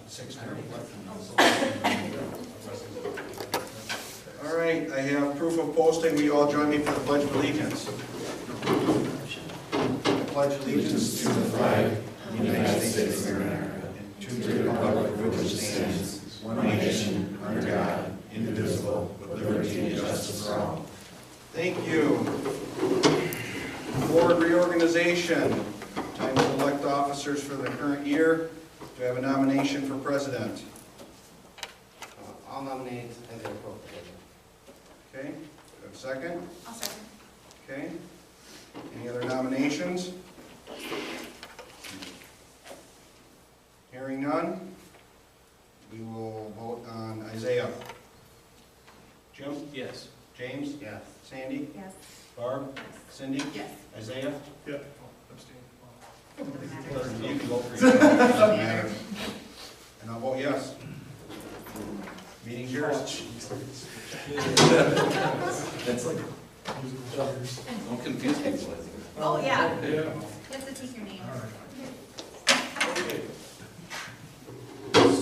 6:30. All right, I have proof of posting. Will you all join me for the Pledge of Allegiance? I pledge allegiance to the flag of the United States of America and to the republic for which it stands, one nation, under God, indivisible, with liberty and justice for all. Thank you. Board reorganization. Time to elect officers for the current year. Do I have a nomination for president? I'll nominate as a appropriate. Okay, do I have a second? I'll second. Okay. Any other nominations? Hearing none, we will vote on Isaiah. Jim? Yes. James? Yes. Sandy? Yes. Barb? Cindy? Yes. Isaiah? Yep. You can vote for yourself. Doesn't matter. And I'll vote yes. Meeting's yours. That's like, don't confuse people. Oh, yeah. Yeah. You have to take your name. Okay.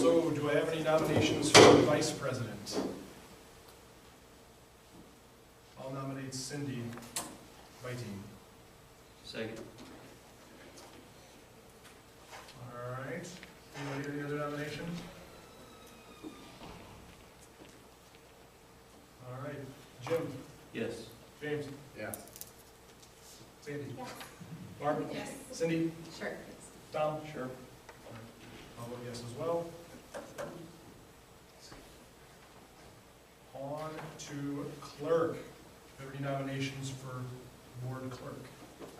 So, do I have any nominations for vice president? I'll nominate Cindy Whiting. Second. All right. Anybody, any other nomination? All right. Jim? Yes. James? Yes. Sandy? Yes. Barb? Yes. Cindy? Sure. Tom? Sure. I'll vote yes as well. On to clerk. Do you have any nominations for board clerk?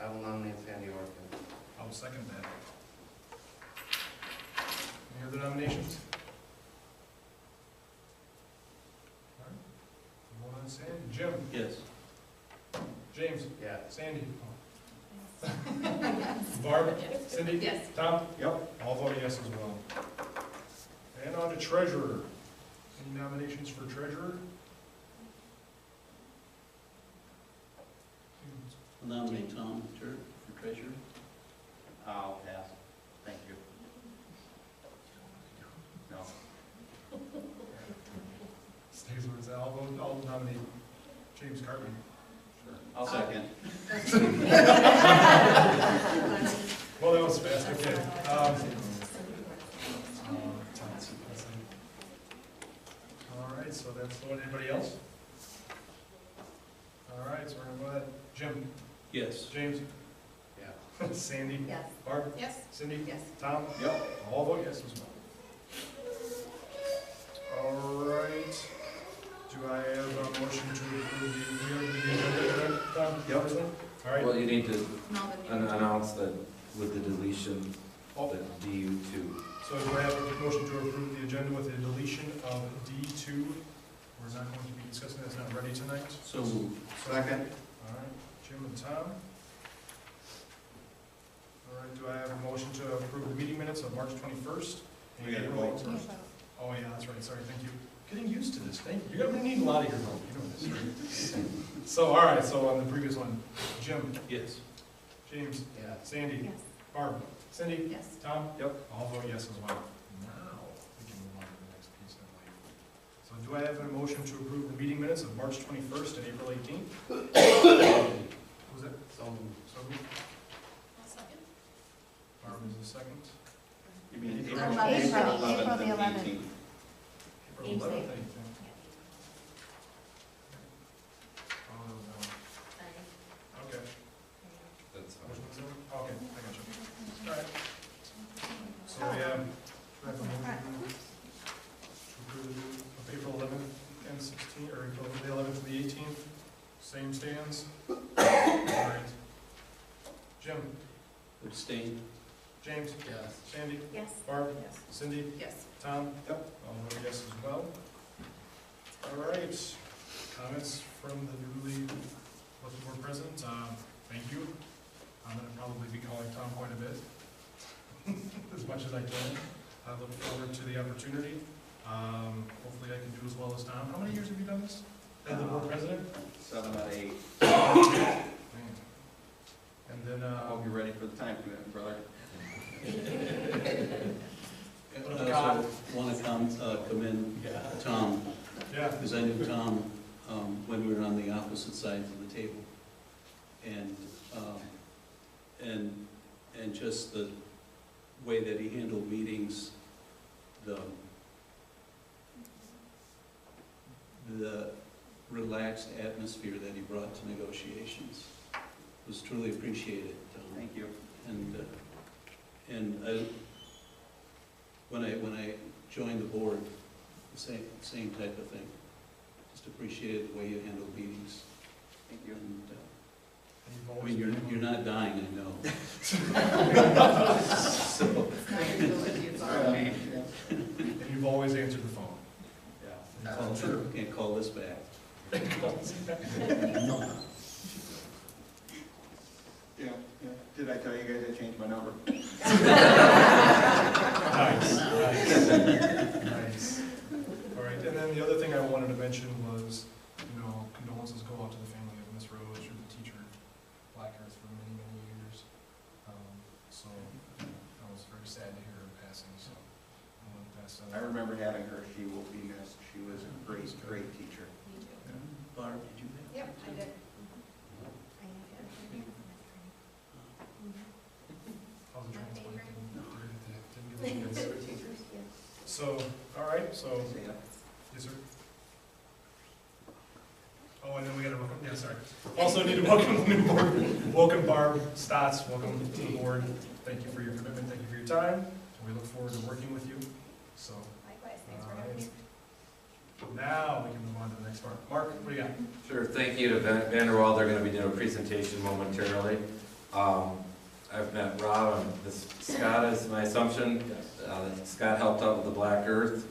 I will nominate Sandy Orkin. I'll second that. Any other nominations? All right. Vote on Sandy. Jim? Yes. James? Yes. Sandy? Barb? Yes. Cindy? Yes. Tom? Yep. I'll vote yes as well. And on to treasurer. Any nominations for treasurer? I'll nominate Tom for treasurer. I'll pass. Thank you. No. Stays where it's at. I'll nominate James Cartman. I'll second. Well, that was fast, okay. All right, so that's what, anybody else? All right, so we're gonna go ahead. Jim? Yes. James? Yeah. Sandy? Yes. Barb? Yes. Cindy? Yes. Tom? Yep. All vote yes as well. All right. Do I have a motion to approve the agenda? Tom? Yep. All right. Well, you need to No, but you- announce that with the deletion of the DU2. So do I have a motion to approve the agenda with the deletion of D2? We're not going to be discussing that, it's not ready tonight. So moved. Second. All right, Jim and Tom. All right, do I have a motion to approve the meeting minutes of March 21st? We gotta vote first. Oh, yeah, that's right, sorry, thank you. Getting used to this, thank you. You're gonna need a lot of your help, you know this, right? So, all right, so on the previous one, Jim, Yes. James, Yes. Sandy, Yes. Barb, Cindy, Yes. Tom? Yep. I'll vote yes as well. Now, we can move on to the next piece, I believe. So do I have a motion to approve the meeting minutes of March 21st and April 18th? Was it? So moved. So moved. Second. Barb is the second. You mean April April 11th. 11th April the and 11th. 18th. April Ames 11th, Day. I think. Oh, no. Okay. That's Which one's that? Okay, I got you. All right. So we have, do I have a motion to approve of April 11th and 16th, or April the 11th to the 18th? Same stands? All right. Jim? Abstain. James? Yes. Sandy? Yes. Barb? Yes. Cindy? Yes. Tom? Yep. I'll vote yes as well. All right. Comments from the newly elected board president? Thank you. I'm gonna probably be calling Tom quite a bit, as much as I can. I look forward to the opportunity. Hopefully I can do as well as Tom. How many years have you done this as the board president? 7 out of 8. Man. And then, I hope you're ready for the time commitment, brother. what about God? commend Tom, Yeah, because I knew Tom when we were on the opposite sides of the table. And just the way that he handled meetings, the relaxed atmosphere that he brought to negotiations was truly appreciated. Thank you. And when I joined the board, the same type of thing. Just appreciated the way you handled meetings. Thank you. And, and you've I always mean, been you're not dying, I know. So, It's not your ability, it's our way. and you've always answered the phone. can't call this back. Yeah. Did I tell you guys I changed my number? Nice. All right, and then the other thing I wanted to mention was, condolences go out to the family of Miss Rose, who was a teacher at Black Earth for many, many years. So I was very sad to hear her passing, so I want to pass that I on. remember having her. She will be missed. She was a great, great teacher. Me too. Barb, did you have? Yep, I did. How's the Not transplant? favorite. Didn't get the kids. So, all right, so, Yeah. yes, sir. Oh, and then we got to welcome, yeah, sorry. Also need to welcome the new board. Welcome Barb Stotts, welcome to the board. Thank you for your commitment, thank you for your time. We look forward to working with you, so. Likewise, thanks for having me. Now we can move on to the next part. Mark, what do you got? Sure, thank you to Vanderwall. They're going to be doing a presentation momentarily. I've met Rob, and Scott is my assumption. Scott helped out with the Black Earth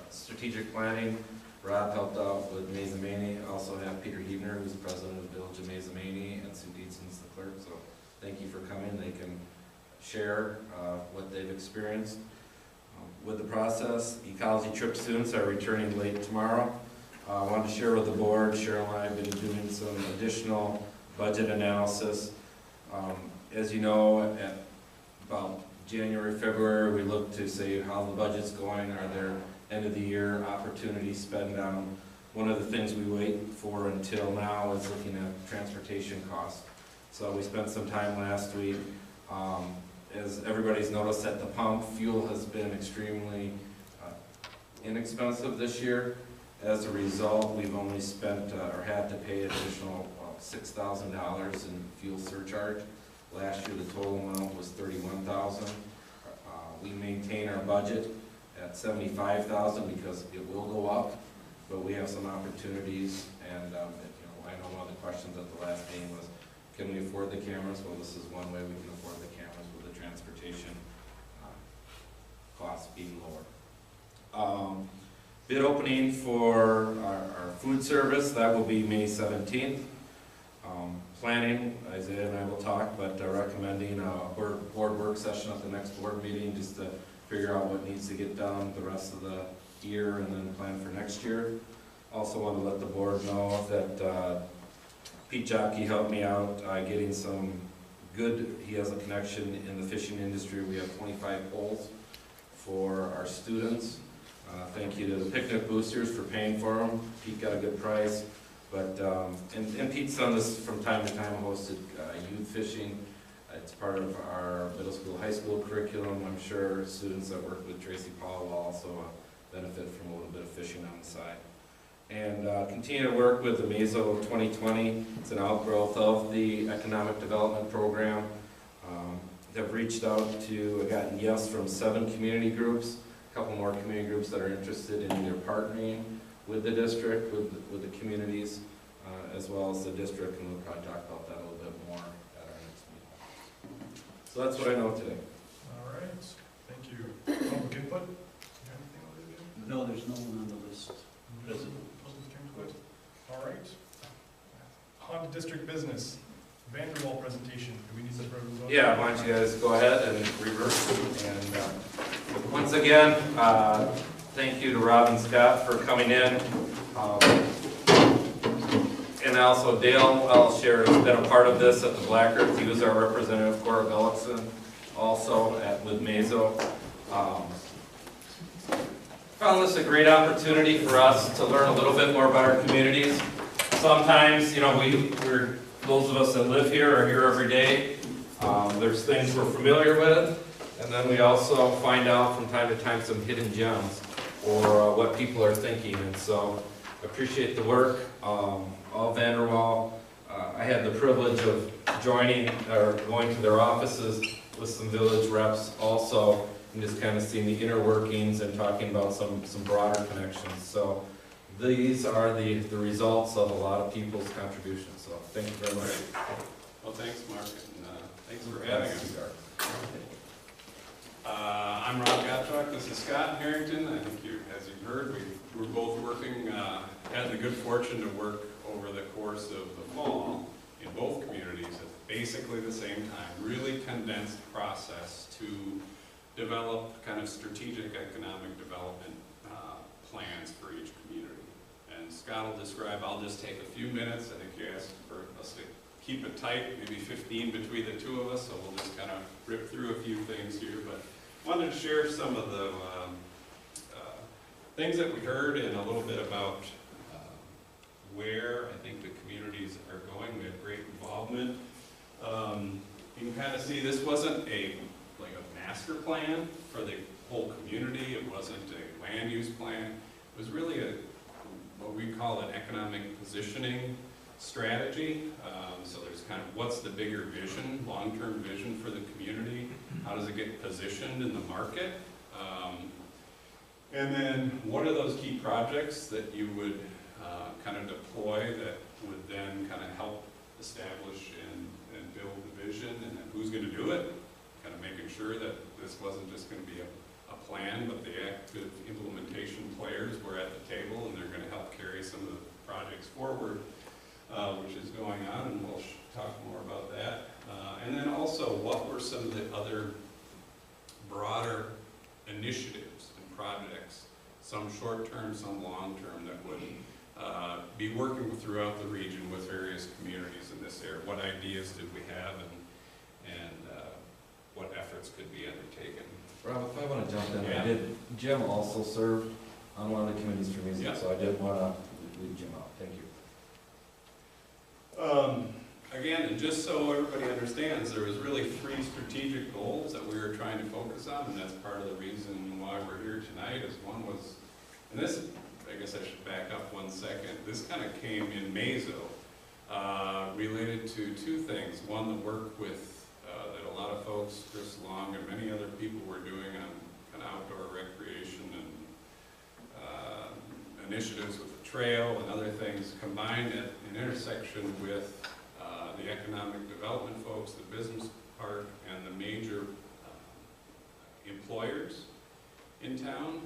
strategic planning. Rob helped out with Mazamani. Also have Peter Hebner, who's the president of the Village of Mazamani, and Sue Dietzen's the clerk. So thank you for coming. They can share what they've experienced with the process. Ecology trip students are returning late tomorrow. I wanted to share with the board, Cheryl and I have been doing some additional budget analysis. As you know, at about January, February, we look to see how the budget's going. Are there end of the year opportunities spend down? One of the things we wait for until now is looking at transportation costs. So we spent some time last week. As everybody's noticed at the pump, fuel has been extremely inexpensive this year. As a result, we've only spent or had to pay an additional $6,000 in fuel surcharge. Last year, the total amount was $31,000. We maintain our budget at $75,000 because it will go up, but we have some opportunities. And I know one of the questions at the last meeting was, can we afford the cameras? Well, this is one way we can afford the cameras with the transportation costs being lower. Bid opening for our food service, that will be May 17th. Planning, Isaiah and I will talk, but recommending a board work session at the next board meeting just to figure out what needs to get done the rest of the year and then plan for next year. Also want to let the board know that Pete Jockey helped me out getting some good, he has a connection in the fishing industry. We have 25 poles for our students. Thank you to the picnic boosters for paying for them. Pete got a good price. But, and Pete's done this from time to time, hosted youth fishing. It's part of our middle school, high school curriculum. I'm sure students that work with Tracy Paul will also benefit from a little bit of fishing on the side. And continue to work with the Mazo 2020. It's an outgrowth of the Economic Development Program. They've reached out to, gotten yes from 7 community groups, a couple more community groups that are interested in either partnering with the district, with the communities, as well as the district, and we'll probably talk about that a little bit more at our next meeting. So that's what I know today. All right, thank you. Public input? You have anything over there? No, there's no one on the list. President. Public input. All right. On to district business. Vanderwall presentation. Do we need to throw those on? Yeah, why don't you guys go ahead and reverse. And once again, thank you to Rob and Scott for coming in. And also Dale, I'll share, has been a part of this at the Black Earth. He was our representative, Cora Gullickson, also with Mazo. If found this a great opportunity for us to learn a little bit more about our communities. Sometimes, you know, we're those of us that live here are here every day. There's things we're familiar with, and then we also find out from time to time some hidden gems or what people are thinking. And so I appreciate the work. All Vanderwall, I had the privilege of joining or going to their offices with some village reps also, and just kind of seeing the inner workings and talking about some broader connections. So these are the results of a lot of people's contributions. So thank you very much. Well, thanks, Mark, and thanks for having us. I'm Rob Gottschalk, this is Scott Harrington. I think as you've heard, we were both working, had the good fortune to work over the course of the fall in both communities at basically the same time. Really condensed process to develop kind of strategic economic development plans for each community. And Scott will describe, I'll just take a few minutes. I think you asked for us to keep it tight, maybe 15 between the two of us, so we'll just kind of rip through a few things here. But wanted to share some of the things that we heard and a little bit about where I think the communities are going. We have great involvement. You can kind of see this wasn't like a master plan for the whole community. It wasn't a land use plan. It was really what we call an economic positioning strategy. So there's kind of what's the bigger vision, long-term vision for the community? How does it get positioned in the market? And then what are those key projects that you would kind of deploy that would then kind of help establish and build the vision, and then who's going to do it? Kind of making sure that this wasn't just going to be a plan, but the active implementation players were at the table and they're going to help carry some of the projects forward, which is going on, and we'll talk more about that. And then also, what were some of the other broader initiatives and projects, some short-term, some long-term, that would be working throughout the region with various communities in this area? What ideas did we have, and what efforts could be undertaken? Rob, if I want to jump in, Yeah. Jim also served on one of the committees for music, Yeah. so I did want to leave Jim out. Thank you. Again, and just so everybody understands, there was really 3 strategic goals that we were trying to focus on, and that's part of the reason why we're here tonight. Is one was, and this, I guess I should back up 1 second. This kind of came in Mazo, related to 2 things. One, the work with that a lot of folks, Chris Long and many other people, were doing on kind of outdoor recreation and initiatives with the trail and other things, combined at an intersection with the economic development folks, the business part, and the major employers in town.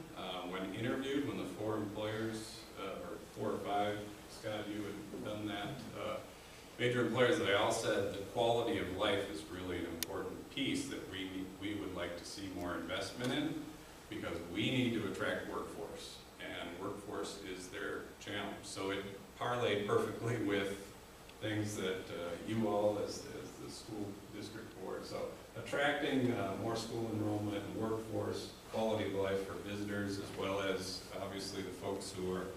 When interviewed, when the 4 employers, or 4 or 5, Scott, you had done that, major employers, they all said the quality of life is really an important piece that we would like to see more investment in, because we need to attract workforce, and workforce is their challenge. So it parlayed perfectly with things that you all as the school district board. So attracting more school enrollment and workforce, quality of life for visitors, as well as obviously the folks who are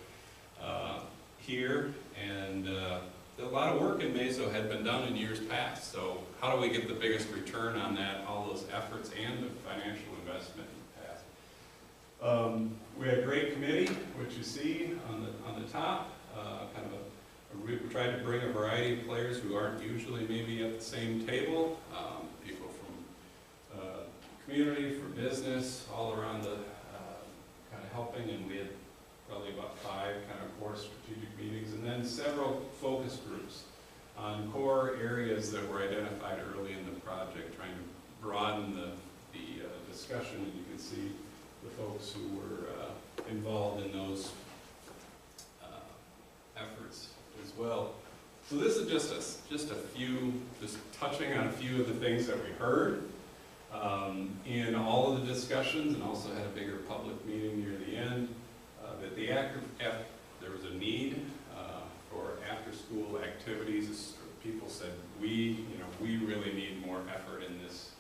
here. And a lot of work in Mazo had been done in years past. So how do we get the biggest return on that, all those efforts and the financial investment in the past? We had a great committee, which you see on the top, kind of we tried to bring a variety of players who aren't usually maybe at the same table, people from community, from business, all around the kind of helping, and we had probably about 5 kind of core strategic meetings, and then several focus groups on core areas that were identified early in the project, trying to broaden the discussion, and you can see the folks who were involved in those efforts as well. So this is just a few, just touching on a few of the things that we heard in all of the discussions, and also had a bigger public meeting near the end. That there was a need for after-school activities. People said we really need more effort in this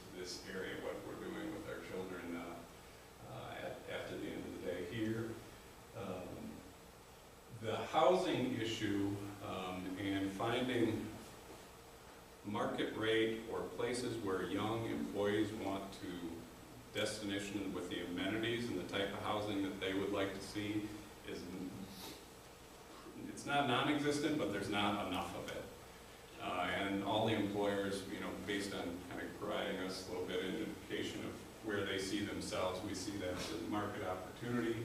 area, what we're doing with our children after the end of the day here. housing issue, and finding market rate or places where young employees want to destination with the amenities and the type of housing that they would like to see is, it's not non-existent, but there's not enough of it. And all the employers, based on kind of providing us a little bit of indication of where they see themselves, we see that as a market opportunity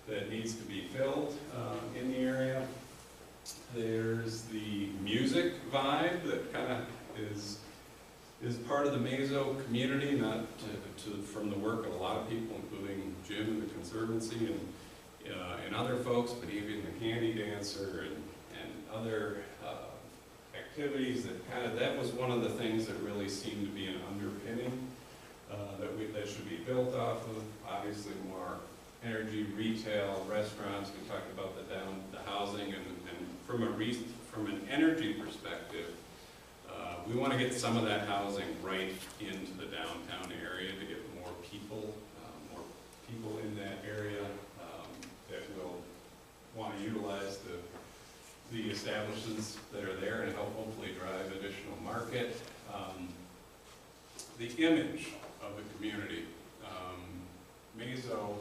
that needs to be filled in the area. There's the music vibe that kind of is part of the Mazo community, not from the work of a lot of people, including Jim and the Conservancy and other folks, but even the Candy Dancer and other activities that was one of the things that really seemed to be an underpinning that should be built off of. Obviously more energy, retail, restaurants. We talked about the housing, and from an energy perspective, we want to get some of that housing right into the downtown area to get more people in that area that will want to utilize the establishments that are there and help hopefully drive additional market. The image of the community. Mazo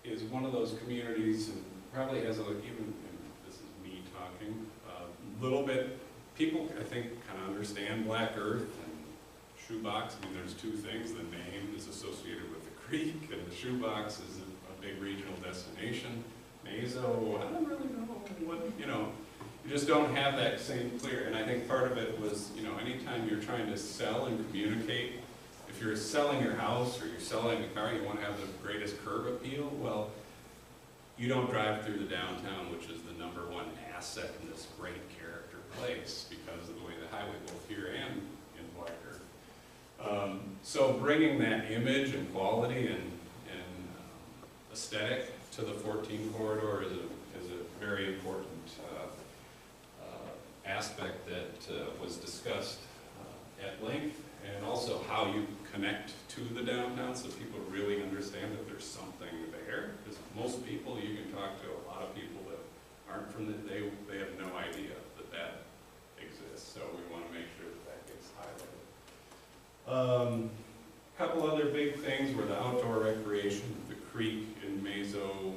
is one of those communities, and probably has even, and this is me talking, a little bit, people I think kind of understand Black Earth and Shoebox. I mean, there's two things. The name is associated with the creek, and the Shoebox is a big regional destination. Mazo, I don't really know what, you just don't have that same clear, and I think part of it was, anytime you're trying to sell and communicate, if you're selling your house or you're selling a car, you want to have the greatest curb appeal. Well, you don't drive through the downtown, which is the #1 asset in this great character place because of the way the highway, both here and in Black Earth. So bringing that image and quality and aesthetic to the 14 corridor is a very important aspect that was discussed at length, and also how you connect to the downtown so people really understand that there's something there. Because most people, you can talk to a lot of people that aren't from they have no idea that exists. So we want to make sure that gets highlighted. Couple other big things were the outdoor recreation. The creek in Mazo,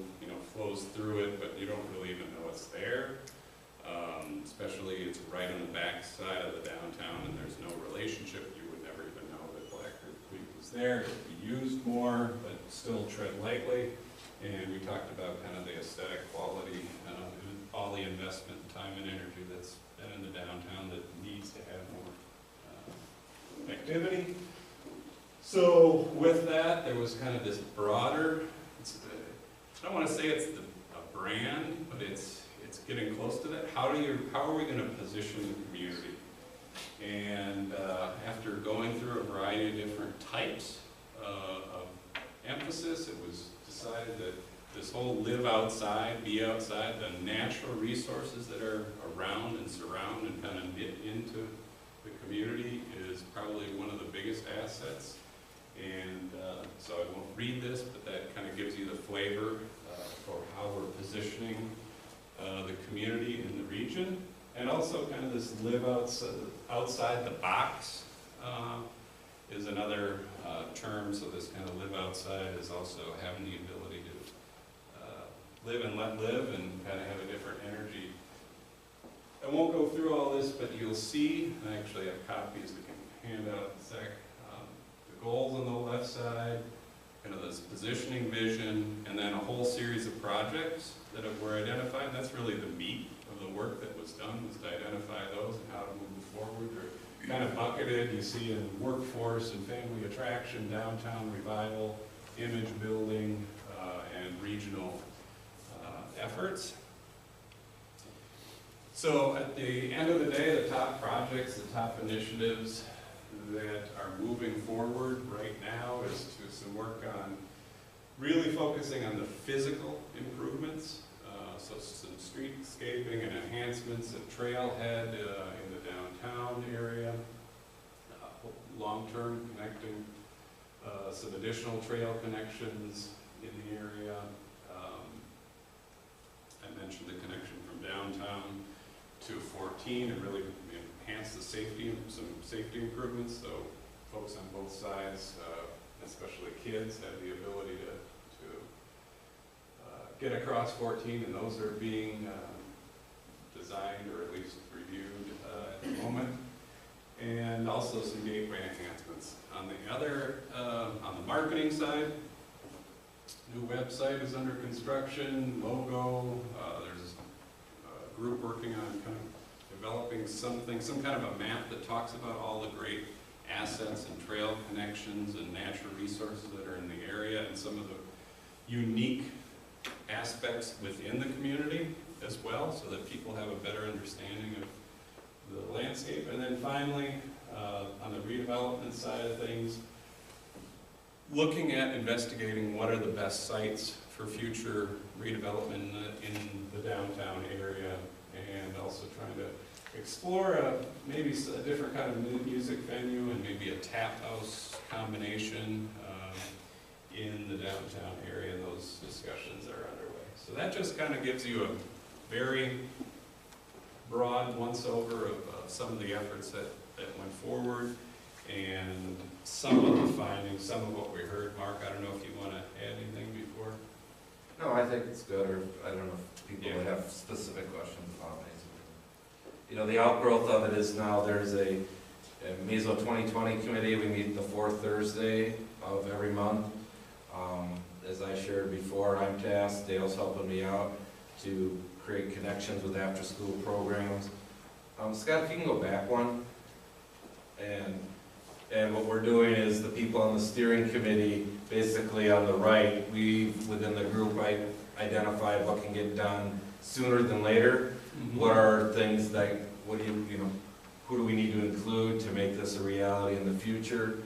flows through it, but you don't really even know it's there. Especially it's right on the back side of the downtown, and there's no relationship. You would never even know that Black Earth Creek was there. It could be used more, but still tread lightly. And we talked about kind of the aesthetic quality, all the investment, time and energy that's been in the downtown that needs to have more activity. So with that, there was kind of this broader, I don't want to say it's a brand, but it's getting close to that. How are we going to position the community? And after going through a variety of different types of emphasis, it was decided that this whole live outside, be outside, the natural resources that are around and surround and kind of knit into the community is probably one of the biggest assets. And so I won't read this, but that kind of gives you the flavor for how we're positioning the community in the region. And also kind of this live outside the box is another term. So this kind of live outside is also having the ability to live and let live and kind of have a different energy. I won't go through all this, but you'll see, I actually have copies that can hand out in a sec. Goals on the left side, kind of this positioning vision, and then a whole series of projects that were identified. That's really the meat of the work that was done, was to identify those and how to move forward. They're kind of bucketed, you see, in workforce and family attraction, downtown revival, image building, and regional efforts. So at the end of the day, the top projects, the top initiatives that are moving forward right now is to some work on really focusing on the physical improvements, so some streetscaping and enhancements at Trailhead in the downtown area, long-term connecting, some additional trail connections in the area, I mentioned the connection from downtown to 14 and really enhance the safety, some safety improvements, so folks on both sides, especially kids, have the ability to get across 14, and those are being designed or at least reviewed at the moment. And also some gateway enhancements. On the other, on the marketing side, new website is under construction, logo, there's a group working on kind of developing something, some kind of a map that talks about all the great assets and trail connections and natural resources that are in the area and some of the unique aspects within the community as well, so that people have a better understanding of the landscape. And then finally, on the redevelopment side of things, looking at investigating what are the best sites for future redevelopment in the downtown area, and also trying to explore maybe a different kind of music venue and maybe a tap house combination in the downtown area. Those discussions are underway. So that just kind of gives you a very broad once-over of some of the efforts that went forward and some of the findings, some of what we heard. Mark, I don't know if you want to add anything before? No, I think it's good, or I don't know if people would have specific questions about it. You know, the outgrowth of it is now there's a Meso 2020 committee. We meet the fourth Thursday of every month. As I shared before, I'm tasked, Dale's helping me out to create connections with after-school programs. Scott, if you can go back one. And what we're doing is the people on the steering committee, basically on the right, within the group, identified what can get done sooner than later. Mm-hmm. What are things that, who do we need to include to make this a reality in the future?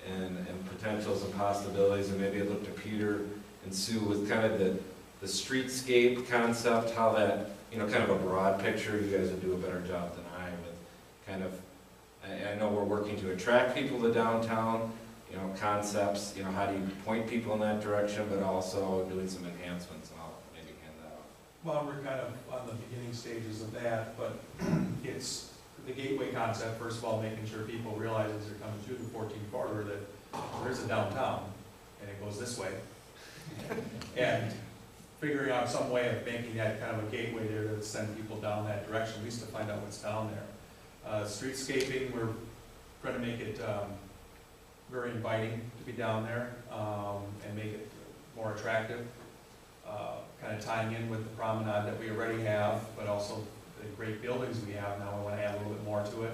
And potentials and possibilities, and maybe I look to Peter and Sue with kind of the streetscape concept, how that, kind of a broad picture. You guys would do a better job than I with kind of, I know we're working to attract people to downtown, concepts, how do you point people in that direction, but also doing some enhancements, and I'll maybe hand that off. Well, we're kind of on the beginning stages of that, but it's the gateway concept. First of all, making sure people realize as they're coming through the 14 corridor that there is a downtown, and it goes this way. And figuring out some way of making that kind of a gateway there to send people down that direction, at least to find out what's down there. Streetscaping, we're trying to make it very inviting to be down there and make it more attractive. Kind of tying in with the promenade that we already have, but also the great buildings we have now. We want to add a little bit more to it.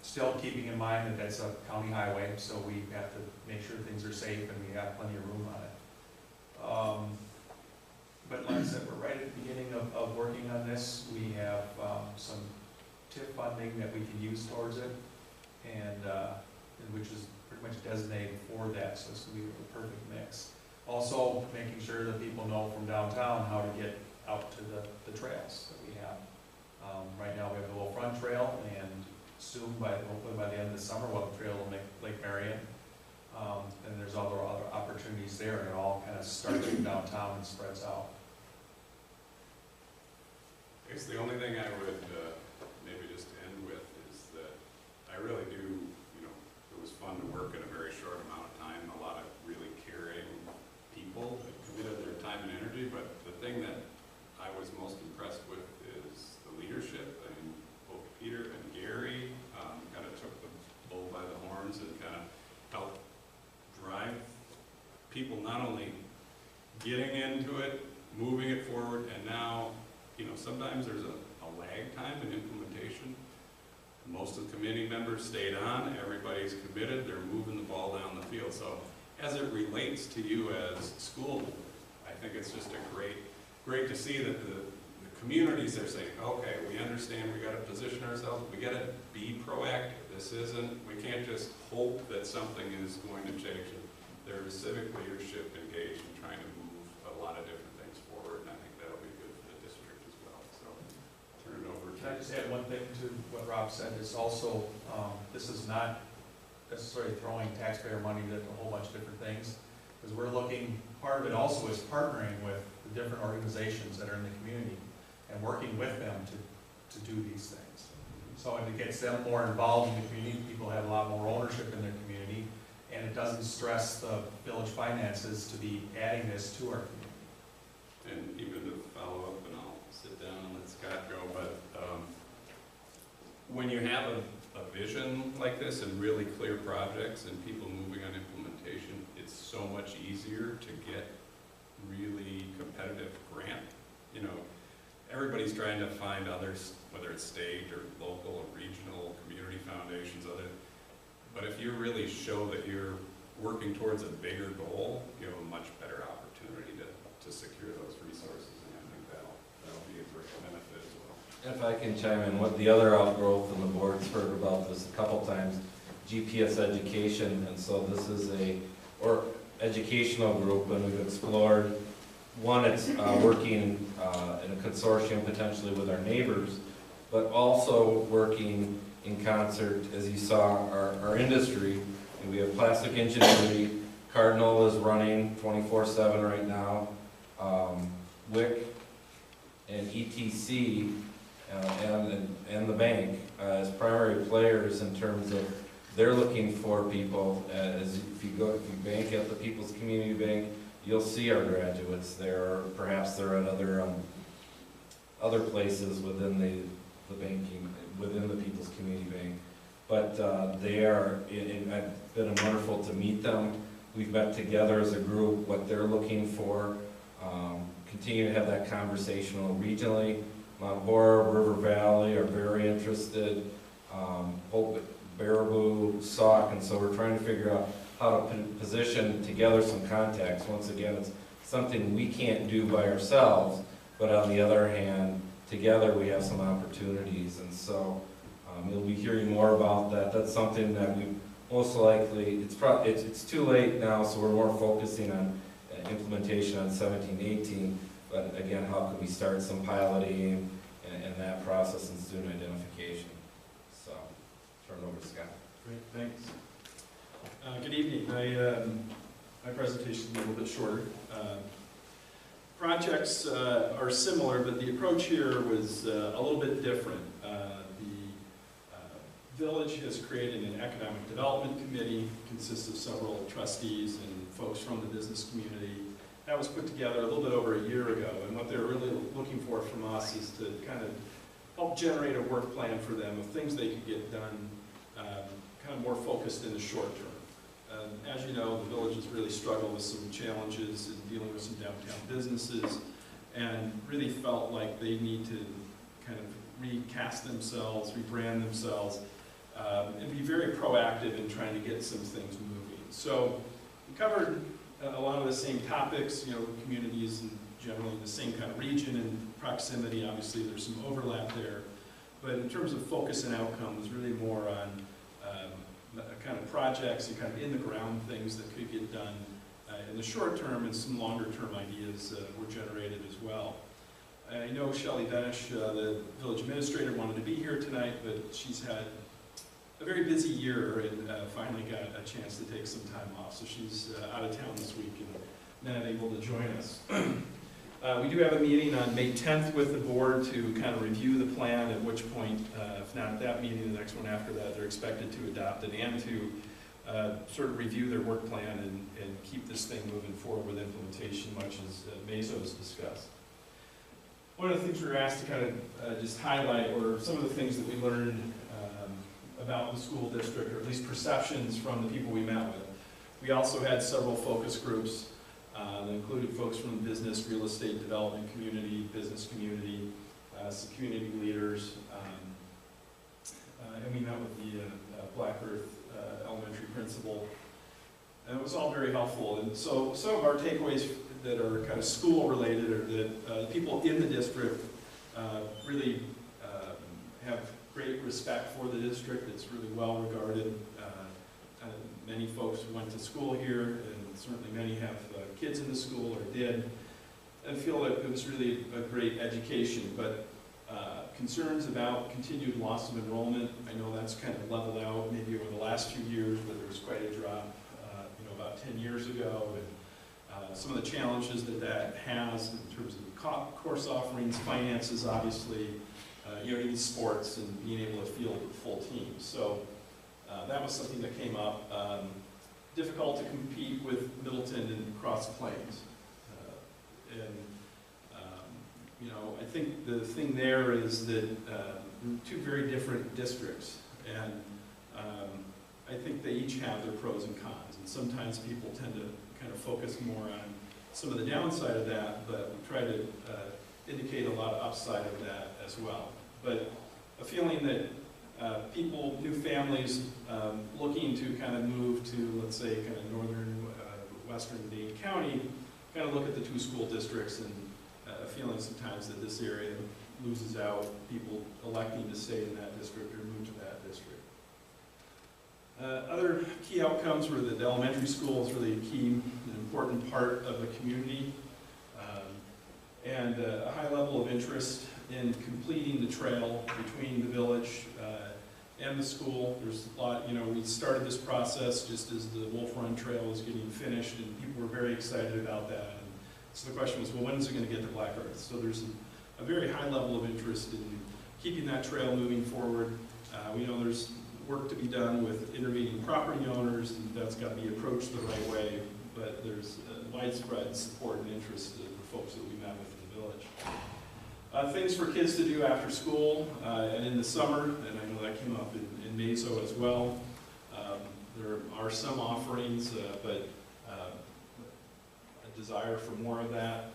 Still keeping in mind that that's a county highway, so we have to make sure things are safe and we have plenty of room on it. But like I said, we're right at the beginning of working on this. We have some TIP funding that we can use towards it, and which is pretty much designated for that, so it's going to be a perfect mix. Also, making sure that people know from downtown how to get out to the trails that we have. Right now we have the Little Front Trail, and soon, hopefully by the end of the summer, we'll have a trail to Lake Marion. And there's other opportunities there, and it all kind of starts from downtown and spreads out. I guess the only thing I would maybe just end with is that I really do, it was fun to work in a very short amount of time, a lot of really caring people that committed their time and energy, but the thing that I was most impressed with is the leadership. I mean, both Peter and Gary kind of took the bull by the horns and kind of helped drive people not only getting into it, moving it forward, and now, sometimes there's a lag time in implementation. Most of the committee members stayed on, everybody's committed, they're moving the ball down the field. So as it relates to you as school, I think it's just great to see that the communities are saying, okay, we understand, we gotta position ourselves, we gotta be proactive. We can't just hope that something is going to change. There is civic leadership engaged in trying to move a lot of different things forward, and I think that'll be good for the district as well. So I'll turn it over to. Can I just add one thing to what Rob said? Is also, this is not necessarily throwing taxpayer money at a whole bunch of different things, because Because we're looking, part of it also is partnering with the different organizations that are in the community and working with them to do these things. So it gets them more involved in the community, people have a lot more ownership in their community, and it doesn't stress the village finances to be adding this to our community. And even to follow up, and I'll sit down and let Scott go, but when you have a vision like this and really clear projects and people moving on implementation, it's so much easier to get really competitive grant. You know, everybody's trying to find others, whether it's state or local or regional, community foundations, but if you really show that you're working towards a bigger goal, you have a much better opportunity to secure those resources, and I think that'll be a great benefit as well. If I can chime in, what the other outgrowth, and the board's heard about this a couple times, GPS education, and so this is or educational group, and we've explored, one, it's working in a consortium potentially with our neighbors, but also working in concert, as you saw, our industry. And we have plastic engineering, Cardinal is running 24/7 right now, WIC and ETC and the bank as primary players in terms of they're looking for people. As if you bank at the People's Community Bank, you'll see our graduates there, or perhaps they're at other places within the banking, within the People's Community Bank. But they are, it's been wonderful to meet them. We've met together as a group, what they're looking for. Continue to have that conversation regionally. Mount Horeb, River Valley are very interested. Hope, Baraboo, Sauk, and so we're trying to figure out how to position together some contacts. Once again, it's something we can't do by ourselves, but on the other hand, together we have some opportunities, and so you'll be hearing more about that. That's something that we most likely, it's too late now, so we're more focusing on implementation on 17-18, but again, how could we start some piloting and that process and student identification. So, turn it over to Scott. Great, thanks. Good evening. My presentation is a little bit shorter. Projects are similar, but the approach here was a little bit different. The village has created an economic development committee, consists of several trustees and folks from the business community. That was put together a little bit over a year ago, and what they're really looking for from us is to kind of help generate a work plan for them of things they could get done kind of more focused in the short term. As you know, the village has really struggled with some challenges in dealing with some downtown businesses, and really felt like they need to kind of recast themselves, rebrand themselves, and be very proactive in trying to get some things moving. So we covered a lot of the same topics, you know, communities and generally the same kind of region and proximity. Obviously, there's some overlap there, but in terms of focus and outcomes, really more on kind of projects and kind of in the ground things that could get done in the short term, and some longer term ideas were generated as well. I know Shelley Benish, the village administrator, wanted to be here tonight, but she's had a very busy year and finally got a chance to take some time off. So she's out of town this week and not able to join us. We do have a meeting on May 10th with the board to kind of review the plan, at which point, if not at that meeting, the next one after that, they're expected to adopt it and to sort of review their work plan and keep this thing moving forward with implementation, much as Meso has discussed. One of the things we were asked to kind of just highlight were some of the things that we learned about the school district, or at least perceptions from the people we met with. We also had several focus groups that included folks from the business, real estate development community, business community, some community leaders, and we met with the Black Earth elementary principal. And it was all very helpful. And so some of our takeaways that are kind of school related are that people in the district really have great respect for the district. It's really well regarded. Many folks went to school here, and certainly many have kids in the school or did, and feel that it was really a great education. But concerns about continued loss of enrollment, I know that's kind of leveled out maybe over the last few years, but there was quite a drop, about 10 years ago. some of the challenges that that has in terms of course offerings, finances, obviously, you need sports and being able to field full teams. So that was something that came up. Difficult to compete with Middleton and Cross Plains. I think the thing there is that two very different districts, and I think they each have their pros and cons, and sometimes people tend to kind of focus more on some of the downside of that, but we try to indicate a lot of upside of that as well. But a feeling that people, new families looking to kind of move to, let's say, kind of northern, western Dane County, kind of look at the two school districts, and a feeling sometimes that this area loses out, people electing to stay in that district or move to that district. Other key outcomes were that the elementary school is really a key and important part of the community, and a high level of interest in completing the trail between the village and the school. There's a lot, we started this process just as the Wolf Run Trail was getting finished, and people were very excited about that. And so the question was, well, when is it going to get to Black Earth? So there's a very high level of interest in keeping that trail moving forward. We know there's work to be done with intervening property owners, and that's got to be approached the right way, but there's widespread support and interest of the folks that we met with in the village. Things for kids to do after school and in the summer, and I know that came up in Mazo as well. There are some offerings, but a desire for more of that.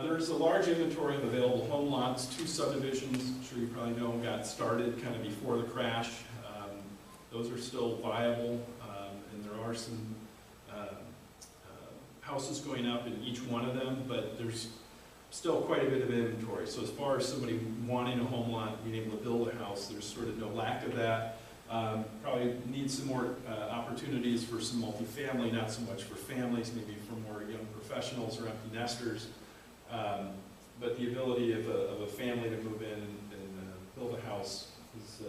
There's a large inventory of available home lots. 2 subdivisions, I'm sure you probably know, got started kind of before the crash. Those are still viable, and there are some houses going up in each one of them, but there's still quite a bit of inventory. So as far as somebody wanting a home lot, being able to build a house, there's sort of no lack of that. Probably need some more opportunities for some multifamily, not so much for families, maybe for more young professionals or empty nesters. But the ability of a family to move in and build a house is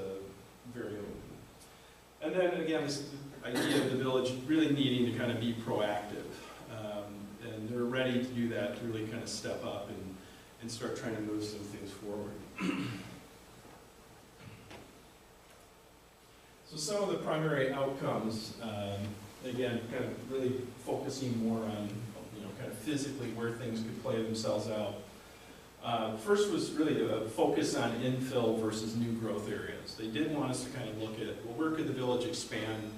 very open. And then again, this idea of the village really needing to kind of be proactive. And they're ready to do that, to really kind of step up and start trying to move some things forward. So some of the primary outcomes, again, kind of really focusing more on, kind of physically where things could play themselves out. First was really to focus on infill versus new growth areas. They did want us to kind of look at, well, where could the village expand?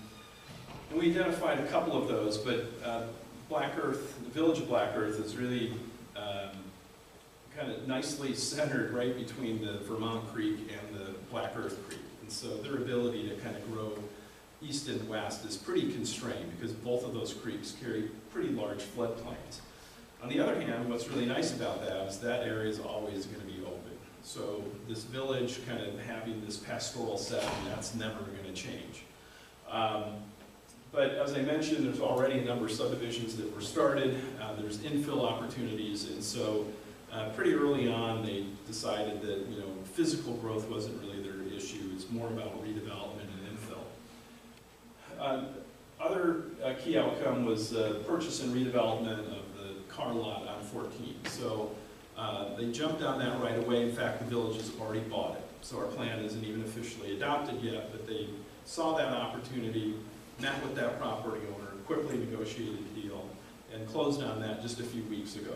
And we identified a couple of those, but Black Earth, the village of Black Earth is really kind of nicely centered right between the Vermont Creek and the Black Earth Creek. And so their ability to kind of grow east and west is pretty constrained because both of those creeks carry pretty large floodplains. On the other hand, what's really nice about that is that area is always going to be open. So this village kind of having this pastoral setting, that's never going to change. But as I mentioned, there's already a number of subdivisions that were started. There's infill opportunities, and so pretty early on they decided that physical growth wasn't really their issue. It's more about redevelopment and infill. Other key outcome was purchase and redevelopment of the car lot on 14. So they jumped on that right away. In fact, the village has already bought it. So our plan isn't even officially adopted yet, but they saw that opportunity, met with that property owner, quickly negotiated a deal, and closed on that just a few weeks ago.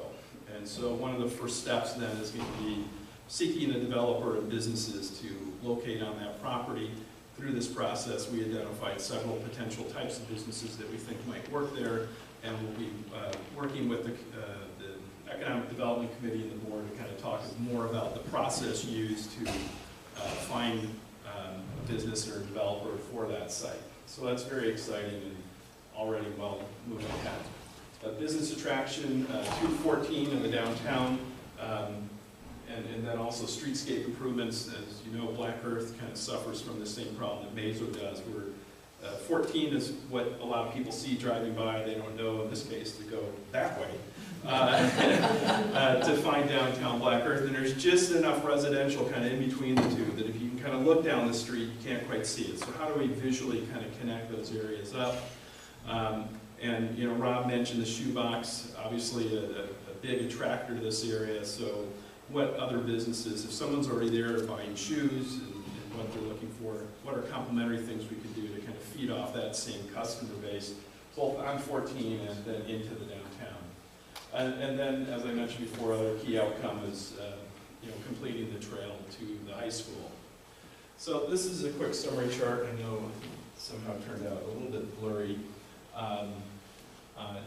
And so one of the first steps then is going to be seeking a developer and businesses to locate on that property. Through this process, we identified several potential types of businesses that we think might work there, and we'll be working with the Economic Development Committee and the board to kind of talk more about the process used to find a business or a developer for that site. So that's very exciting and already well moving ahead. Business attraction, 214 in the downtown, and then also streetscape improvements. As you know, Black Earth kind of suffers from the same problem that Mazo does, where 14 is what a lot of people see driving by. They don't know, in this case, to go that way to find downtown Black Earth. And there's just enough residential kind of in between the two that if you can kind of look down the street, you can't quite see it. So how do we visually kind of connect those areas up? And, you know, Rob mentioned the shoebox, obviously a big attractor to this area, so what other businesses, if someone's already there buying shoes and what they're looking for, what are complementary things we could do to kind of feed off that same customer base, both on 14 and then into the downtown. And then, as I mentioned before, other key outcome is you know, completing the trail to the high school. So this is a quick summary chart. I know somehow turned out a little bit blurry.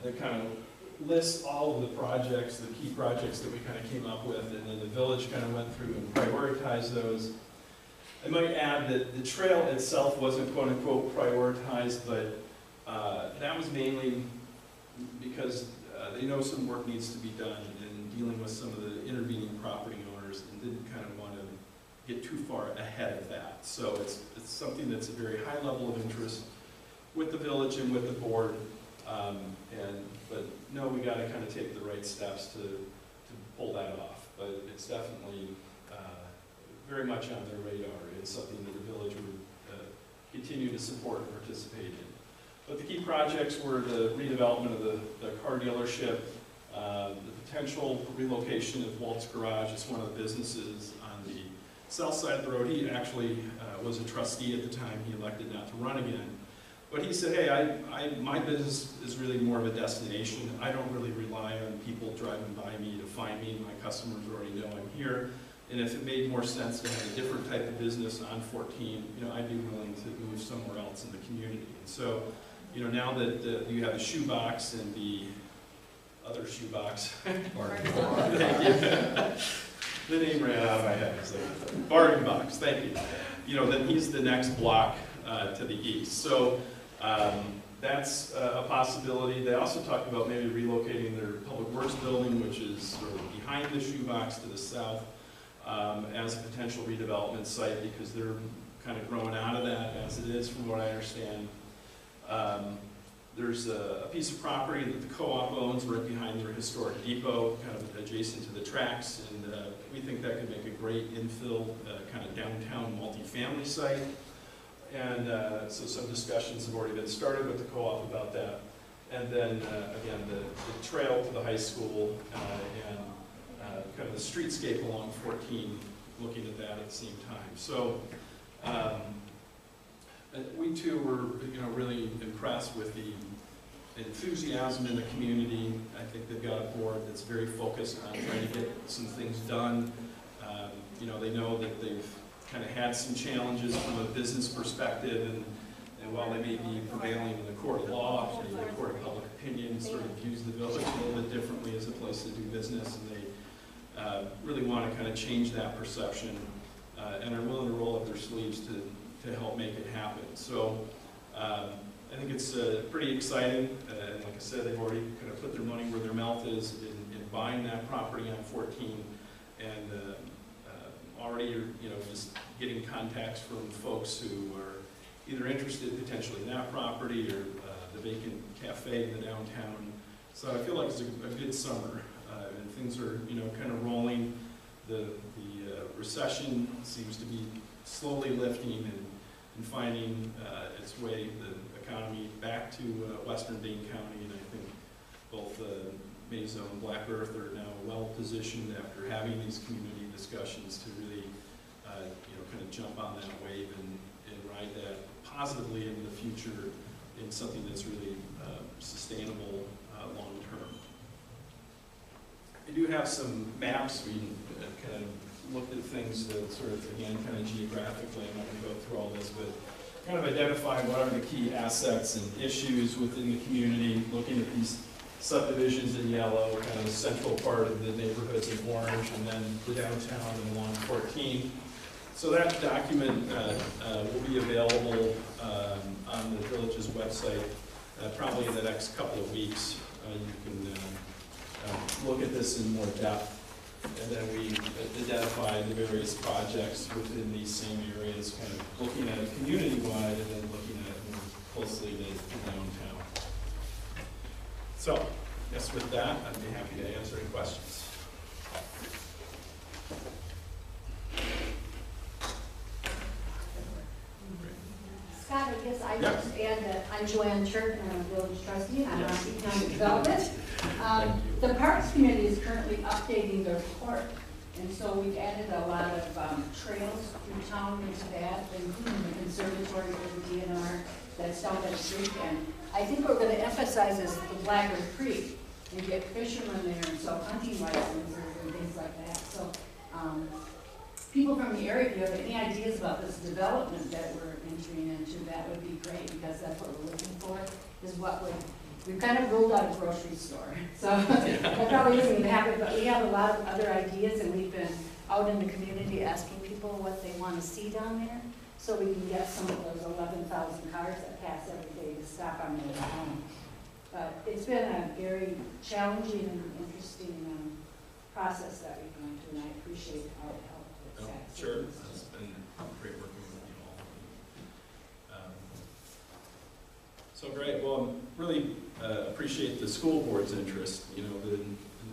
That kind of lists all of the projects, the key projects that we kind of came up with, and then the village kind of went through and prioritized those. I might add that the trail itself wasn't quote unquote prioritized, but that was mainly because they know some work needs to be done in dealing with some of the intervening property owners and didn't kind of want to get too far ahead of that. So it's something that's a very high level of interest with the village and with the board. But no, we got to kind of take the right steps to pull that off. But it's definitely very much on their radar. It's something that the village would continue to support and participate in. But the key projects were the redevelopment of the car dealership, the potential relocation of Walt's Garage. It's one of the businesses on the south side of the road. He actually was a trustee at the time. He elected not to run again. But he said, hey, my business is really more of a destination. I don't really rely on people driving by me to find me. My customers already know I'm here. And if it made more sense to have a different type of business on 14, you know, I'd be willing to move somewhere else in the community. And so, you know, now that you have the shoebox and the other shoebox, thank you. The name ran out of my head. It's like bargain box. Thank you. You know, then he's the next block to the east. So that's a possibility. They also talked about maybe relocating their public works building, which is sort of behind the shoebox to the south, as a potential redevelopment site because they're kind of growing out of that as it is, from what I understand. There's a piece of property that the co-op owns right behind their historic depot, kind of adjacent to the tracks, and we think that could make a great infill kind of downtown multifamily site. And so some discussions have already been started with the co-op about that. And then again, the trail to the high school and kind of the streetscape along 14, looking at that at the same time. So we too were, you know, really impressed with the enthusiasm in the community. I think they've got a board that's very focused on trying to get some things done. You know, they know that they've kind of had some challenges from a business perspective, and while they may be prevailing in the court of law, the court of public opinion sort of views the village a little bit differently as a place to do business, and they really want to kind of change that perception and are willing to roll up their sleeves to help make it happen. So I think it's pretty exciting, and like I said, they've already kind of put their money where their mouth is in buying that property on 14, and already, you know, just getting contacts from folks who are either interested potentially in that property or the vacant cafe in the downtown. So I feel like it's a good summer, and things are, you know, kind of rolling. The recession seems to be slowly lifting and finding its way, the economy, back to western Dane County, and I think both Mazo and Black Earth are now well positioned after having these community discussions to really, you know, kind of jump on that wave and ride that positively into the future in something that's really sustainable long term. I do have some maps. We kind of looked at things that sort of, again, kind of geographically. I'm not going to go through all this, but kind of identify what are the key assets and issues within the community, looking at these subdivisions in yellow, kind of the central part of the neighborhoods in orange, and then the downtown and along 14. So that document will be available on the village's website probably in the next couple of weeks. You can look at this in more depth, and then we identify the various projects within these same areas, kind of looking at it community-wide and then looking at it more closely to downtown. So, I guess with that, I'd be happy to answer any questions. Scott, I guess I Yep. just add that I'm Joanne Church, and I'm a village trustee, and I'm on economic development. The Parks Committee is currently updating their report, and so we've added a lot of trails through town into that, including the conservatory for the DNR that's down that street. And I think what we're gonna emphasize is the Blackbird Creek, and get fishermen there, and so hunting licenses and things like that. So, people from the area, if you have any ideas about this development that we're entering into, that would be great, because that's what we're looking for, is what we've kind of ruled out a grocery store. So that probably isn't gonna happen, but we have a lot of other ideas, and we've been out in the community asking people what they want to see down there, so we can get some of those 11,000 cars that pass every day to stop on their way home. But it's been a very challenging and interesting process that we've gone through, and I appreciate all the help with that. Sure, it's been great working with you all. So great, well, really appreciate the school board's interest. You know,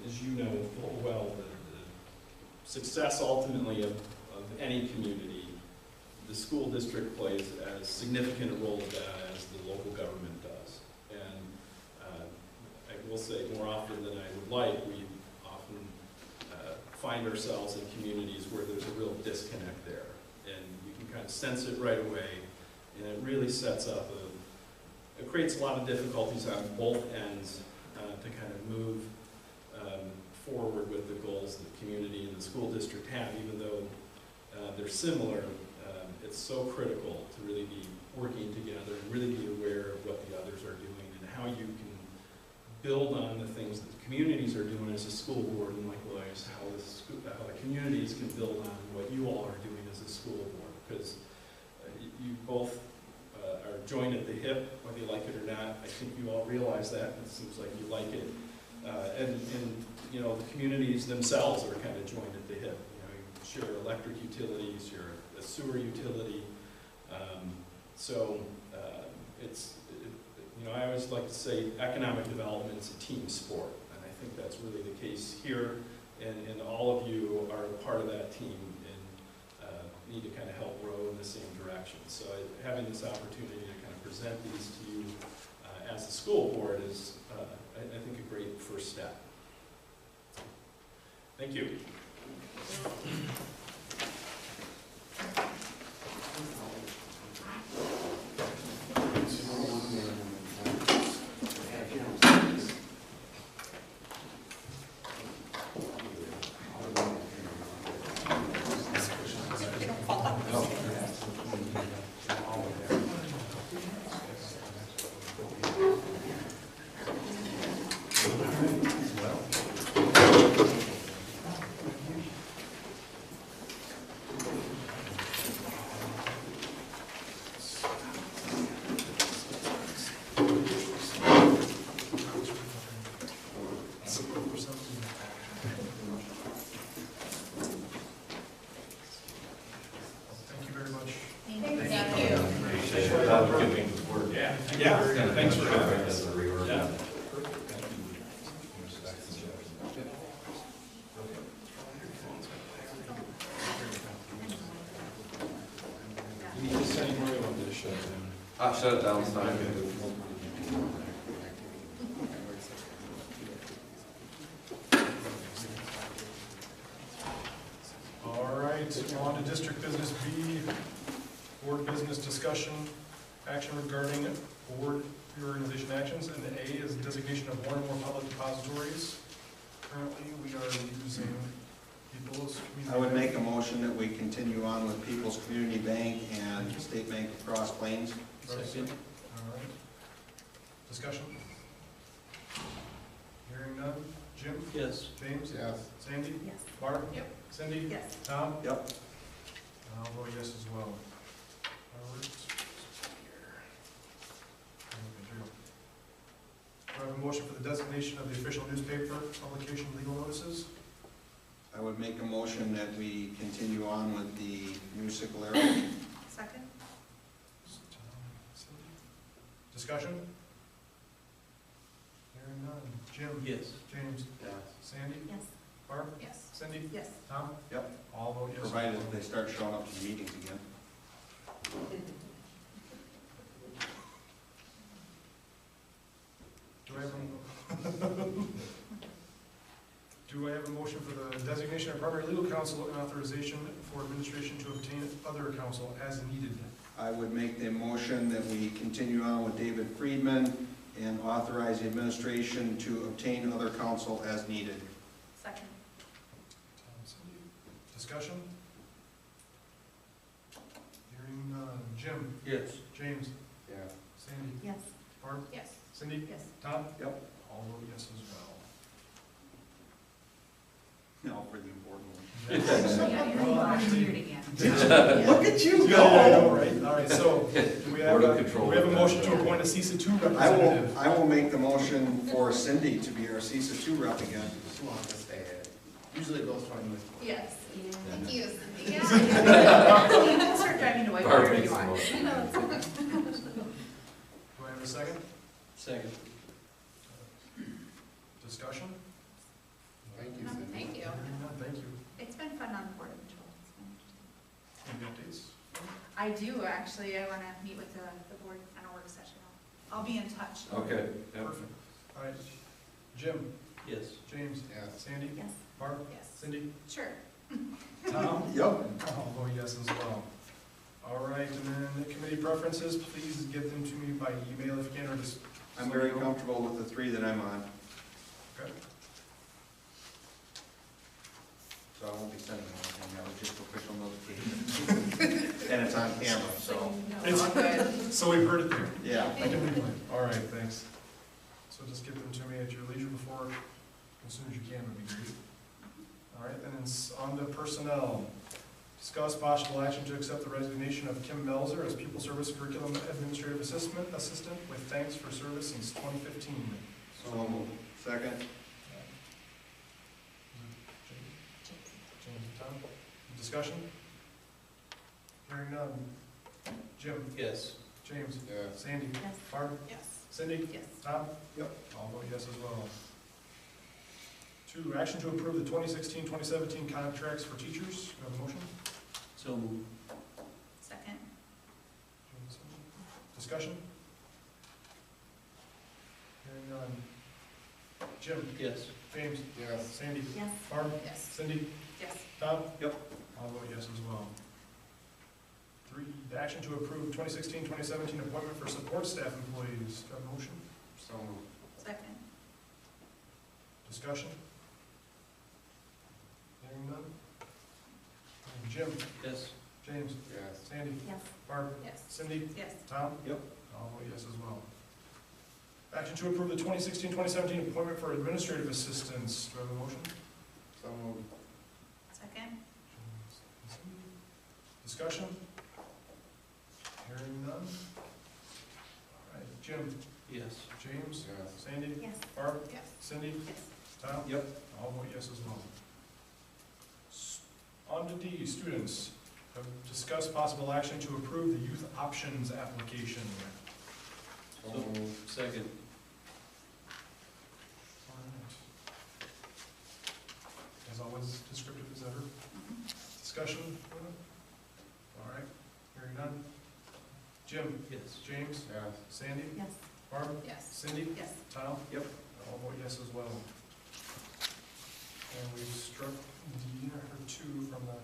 as you know full well, the success ultimately of any community, the school district plays as significant a role in that as the local government does. And I will say more often than I would like, we often find ourselves in communities where there's a real disconnect there. And you can kind of sense it right away, and it really sets up it creates a lot of difficulties on both ends to kind of move forward with the goals that the community and the school district have, even though they're similar. It's so critical to really be working together and really be aware of what the others are doing and how you can build on the things that the communities are doing as a school board, and likewise how the communities can build on what you all are doing as a school board, because you both are joined at the hip, whether you like it or not. I think you all realize that. It seems like you like it. And you know, the communities themselves are kind of joined at the hip. You know, you share electric utilities, you're a sewer utility. You know, I always like to say economic development is a team sport, and I think that's really the case here. And all of you are a part of that team, and need to kind of help row in the same direction. So having this opportunity to kind of present these to you as a school board is, I think, a great first step. Thank you. Yeah, thanks for having us. Yeah. You need to send more of this shut down. I'll shut it down, it's fine. All right, on to district business B, board business discussion, action regarding board reorganization actions, and A is designation of one or more public depositories. Currently, we are using People's Community. I would make a motion that we continue on with People's Community Bank and State Bank of Cross Plains. Second. All right. Discussion? Hearing none. Jim? Yes. James? Yes. Sandy? Yes. Barb? Yep. Cindy? Yes. Tom? Yep. I'll vote yes as well. All right. Do I have a motion for the designation of the official newspaper publication legal notices? I would make a motion that we continue on with the Musical Arrow. Second? Discussion? Hearing none. Jim? Yes. James? Yes. Sandy? Yes. Barb? Yes. Cindy? Yes. Tom? Yep. All vote yes. Provided they start showing up to the meetings again. Do I have a motion for the designation of primary legal counsel and authorization for administration to obtain other counsel as needed? I would make the motion that we continue on with David Friedman and authorize the administration to obtain other counsel as needed. Second. Tom and Cindy. Discussion? Hearing none. Jim? Yes. James? Yeah. Sandy? Yes. Barb? Yes. Cindy? Yes. Tom? Yep. All vote yes as well. Now for the important one. Yeah, you're Well, actually- volunteered again. Look at you Yeah, I know, go! right? All right, so do we have, Board of do Control. we have a motion to appoint a CISA 2 I representative? will make the motion for Cindy to be our CISA 2 rep again. She wants to stay. Usually it goes 20 minutes. Yes. Thank you. Yeah. You can start driving to Barb Whitewater if makes you the want. motion. Do I have a second? Second. Discussion? Thank you, No, Cindy. Thank you. Hearing none, thank you. It's been fun on the board of control. It's been interesting. Any updates? I do, actually. I want to meet with the board on a work session. I'll be in touch. Okay, yep. Perfect. All right. Jim? Yes. James? Yes. Sandy? Yes. Barb? Yes. Cindy? Sure. Tom? Yep. I'll vote yes as well. All right, and then the committee preferences, please get them to me by email if you can, or just. I'm very comfortable with the 3 that I'm on, Okay. so I won't be sending anything, that was just official notification. And it's on camera, so, It's- All good. So we've heard it there. yeah. I can leave it. All right, thanks. So just get them to me at your leisure before, as soon as you can would be great. All right, then it's on to personnel. Discuss possible action to accept the resignation of Kim Melzer as Pupil Service Curriculum Administrative Assistant with thanks for service since 2015. So moved. Second? James and Tom, discussion? Hearing none. Jim? Yes. James? Yes. Sandy? Yes. Barb? Yes. Cindy? Yes. Tom? Yep. I'll vote yes as well. 2, action to approve the 2016-2017 contracts for teachers. Do you have a motion? So moved. Second. Discussion? Hearing none. Jim? Yes. James? Yes. Sandy? Yes. Barb? Yes. Cindy? Yes. Tom? Yep. I'll vote yes as well. 3, the action to approve 2016-2017 appointment for support staff employees. Do you have a motion? So moved. Second. Discussion? Hearing none. Jim? Yes. James? Yes. Sandy? Yes. Barb? Yes. Cindy? Yes. Tom? Yep. I'll vote yes as well. Action to approve the 2016-2017 appointment for administrative assistants. Do I have a motion? So moved. Second. Discussion? Hearing none. All right, Jim? Yes. James? Yes. Sandy? Yes. Barb? Yes. Cindy? Yes. Tom? Yep. I'll vote yes as well. On to D, students. Discuss possible action to approve the youth options application. So moved. Second. As always, descriptive as ever. Discussion? All right, hearing none. Jim? Yes. James? Yes. Sandy? Yes. Barb? Yes. Cindy? Yes. Tom? Yep. I'll vote yes as well. And we struck D, or 2 from the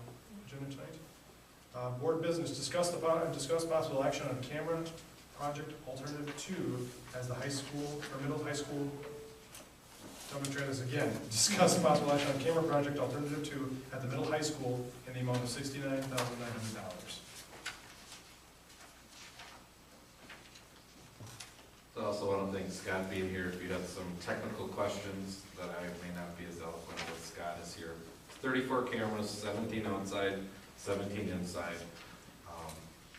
agenda tonight. Board business, discuss possible action on camera project alternative 2 as the high school, or middle high school. Tell me to try this again. Discuss possible action on camera project alternative 2 at the middle high school in the amount of $69,900. So I also want to thank Scott being here. If you have some technical questions that I may not be as eloquent with, Scott is here. 34 cameras, 17 outside, 17 inside.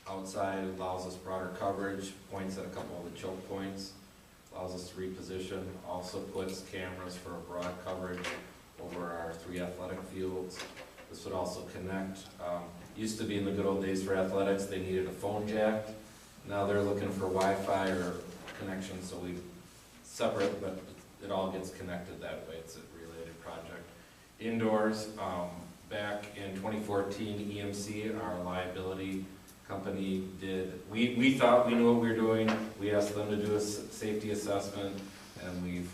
Outside allows us broader coverage, points at a couple of the choke points, allows us to reposition, also puts cameras for a broad coverage over our 3 athletic fields. This would also connect. Used to be in the good old days for athletics, they needed a phone jack. Now they're looking for Wi-Fi or connection, so we separate, but it all gets connected that way. It's a related project. Indoors, back in 2014, EMC, our liability company did, we thought we knew what we were doing. We asked them to do a safety assessment, and we've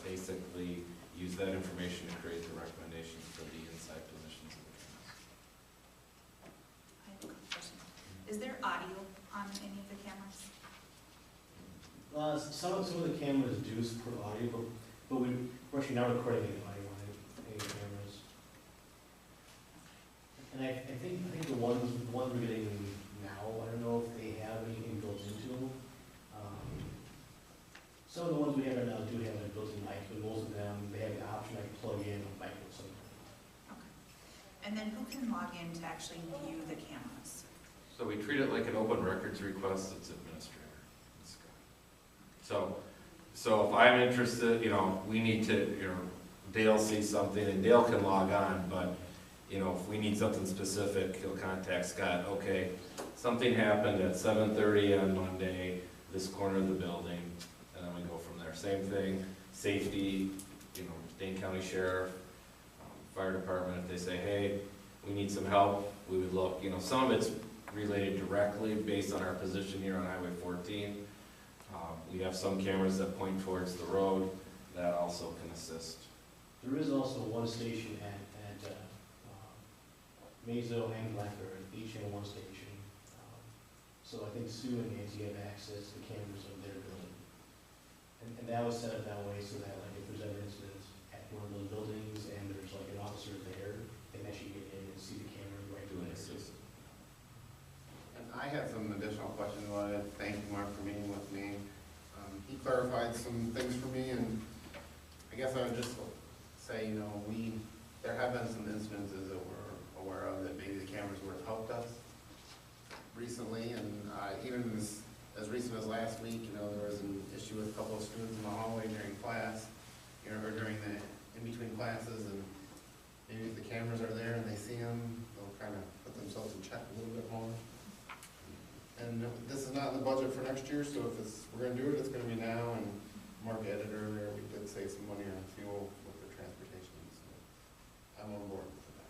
basically use that information to create the recommendations for the inside positions of the cameras. I have a couple questions. Is there audio on any of the cameras? Some of the cameras do support audio, but we're actually not recording any audio on any cameras. And I think the ones we're getting now, I don't know if they have anything built into them. Some of the ones we have right now do have a built-in mic, but most of them, they have the option I can plug in a mic or something. Okay. And then who can log in to actually view the cameras? So we treat it like an open records request, it's administrator. It's good. So if I'm interested, we need to, Dale sees something and Dale can log on, but, if we need something specific, he'll contact Scott. Okay, something happened at 7:30 on Monday, this corner of the building, and then we go from there. Same thing, safety, Dane County Sheriff, Fire Department, if they say, hey, we need some help, we would look, some of it's related directly based on our position here on Highway 14. We have some cameras that point towards the road that also can assist. There is also one station at Mazo and Blackbird, each have one station. So I think Sue and Nancy have access to the cameras of their building. And that was set up that way so that like if there's ever incidents at one of those buildings and there's like an officer there, they can actually get in and see the camera right Doing there. assist. And I have some additional questions. I want to thank Mark for meeting with me. He clarified some things for me, and I guess I would just say, there have been some incidences that we're aware of that maybe the cameras would have helped us recently, and even as recent as last week, there was an issue with a couple of students in the hallway during class, or during the in-between classes, and maybe if the cameras are there and they see them, they'll kind of put themselves in check a little bit more. And this is not in the budget for next year, so if we're gonna do it, it's gonna be now, and Mark added earlier, we did save some money on fuel with the transportation, so I'm on board with that.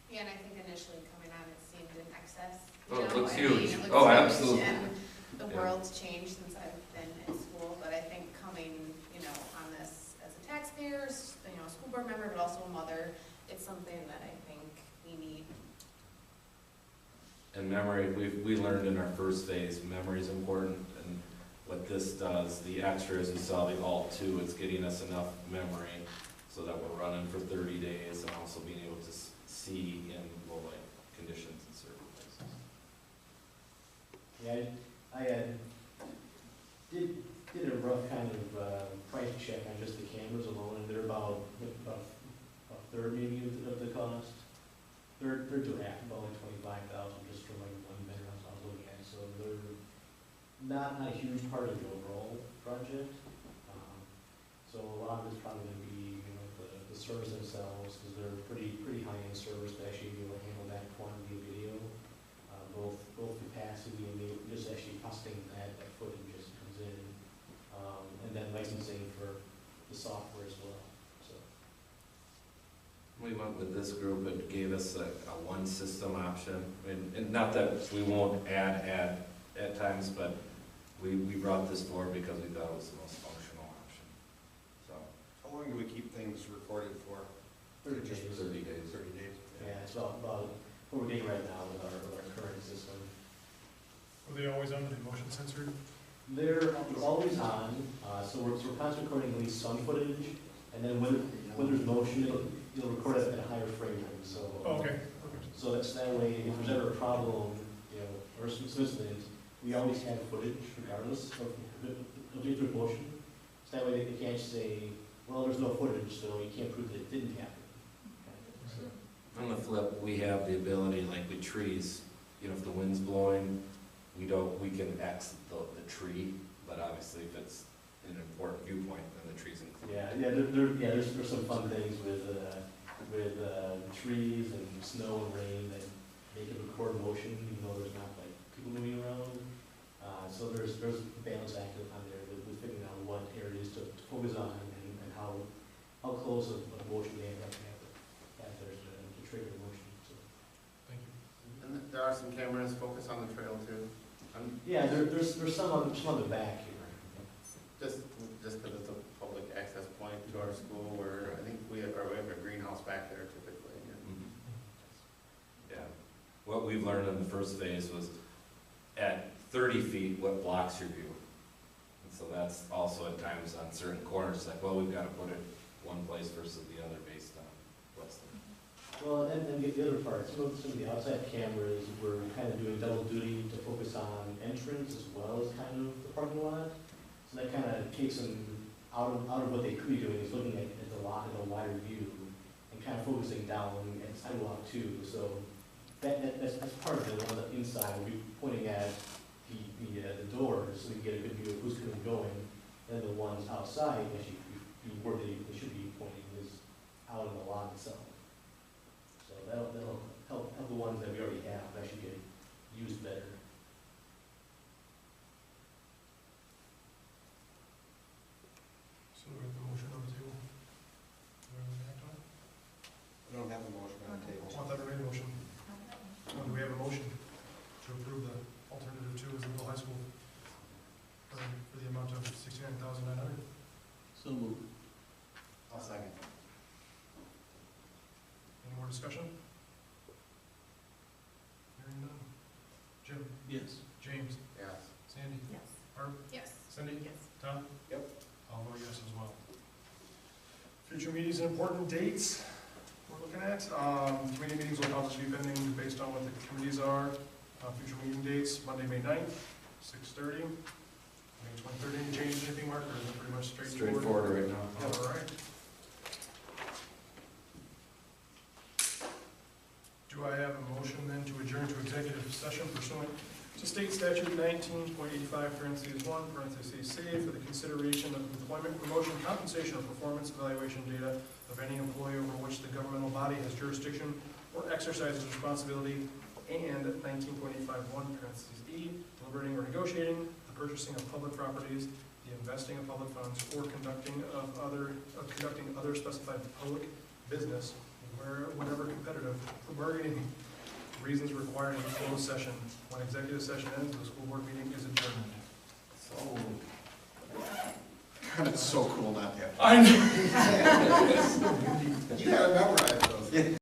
Yeah, and I think initially coming on, it seemed in excess. Oh, it looks I mean, huge. it looks Oh, huge, absolutely. And the Yeah. world's changed since I've been in school, but I think coming, on this as a taxpayer, a school board member, but also a mother, it's something that I think we need. And memory, we learned in our first phase, memory is important, and what this does, the extra is you saw the Alt-2, it's getting us enough memory so that we're running for 30 days and also being able to see in low light conditions in certain places. Yeah, I did a rough kind of price check on just the cameras alone, and they're about a third maybe of the cost. They're to half, about like $25,000 just for like one vendor I was looking at, so they're not a huge part of the overall project. So a lot of it's probably gonna be, the servers themselves, because they're pretty high-end servers to actually be able to handle that quantity of video, both capacity and just actually costing that footage as it comes in, and then licensing for the software as well. So We went with this group, it gave us a one system option, and not that we won't add at times, but we brought this forward because we thought it was the most functional option. So, How long do we keep things recorded for? 30 days. 30 days. 30 days. Yeah, it's about what we're getting right now with our current system. Were they always on the motion sensor? They're always on, so we're constantly recording at least some footage, and then when there's motion, you'll record it at a higher frame rate, so. Oh, okay, perfect. So that's that way, if there's ever a problem, or some incident, we always have footage regardless of if there's motion. So that way they can't say, well, there's no footage, so you can't prove that it didn't happen. on the flip, we have the ability, like with trees, if the wind's blowing, we can X the tree, but obviously if it's an important viewpoint, then the tree's included. There's some fun things with trees and snow and rain that make it record motion, even though there's not like people moving around. So there's a balance act on there with figuring out what areas to focus on and how close of motion they have to trigger motion. So. Thank you. And there are some cameras focused on the trail too. Yeah, there's some on the back here. Just because it's a what we've learned in the first phase was at 30 feet, what blocks your view. And so that's also at times on certain corners, like, well, we've got to put it one place versus the other based on what's there. Well, and the other part, some of the outside cameras were kind of doing double duty to focus on entrance as well as kind of the parking lot. So that kind of takes them out of what they could be doing, is looking at the lot in a wider view and kind of focusing down at the sidewalk too. So that's part of it. On the inside, we'll be pointing at the doors so we can get a good view of who's coming and going. And the ones outside, actually, where they should be pointing is out in the lot itself. So that'll help the ones that we already have actually get used better. So we have the motion on the table. Do we have an act on it? We don't have a motion on the table. I thought I made a motion. Do we have a motion to approve the alternative two as the middle high school for the amount of $69,900? So moved. I'll second. Any more discussion? Hearing none. Jim? Yes. James? Yes. Sandy? Yes. Barb? Yes. Cindy? Yes. Tom? Yep. I'll vote yes as well. Future meetings and important dates we're looking at. Committee meetings will obviously be pending based on what the committees are. Future meeting dates, Monday, May 9th, 6:30. May 23rd, any changes, anything, Mark, or is it pretty much straightforward? Straightforward right now. All right. Do I have a motion then to adjourn to executive session pursuant to state statute 19.85, parentheses 1, parentheses C, for the consideration of employment, promotion, compensation, or performance evaluation data of any employee over which the governmental body has jurisdiction or exercises responsibility, and 19.851, parentheses E, deliberating or negotiating the purchasing of public properties, the investing of public funds, or conducting other specified public business, whenever competitive, for bargaining reasons required in a closed session. When executive session ends, the school board meeting is adjourned. So, God, it's so cool not to have. I know. You gotta memorize those.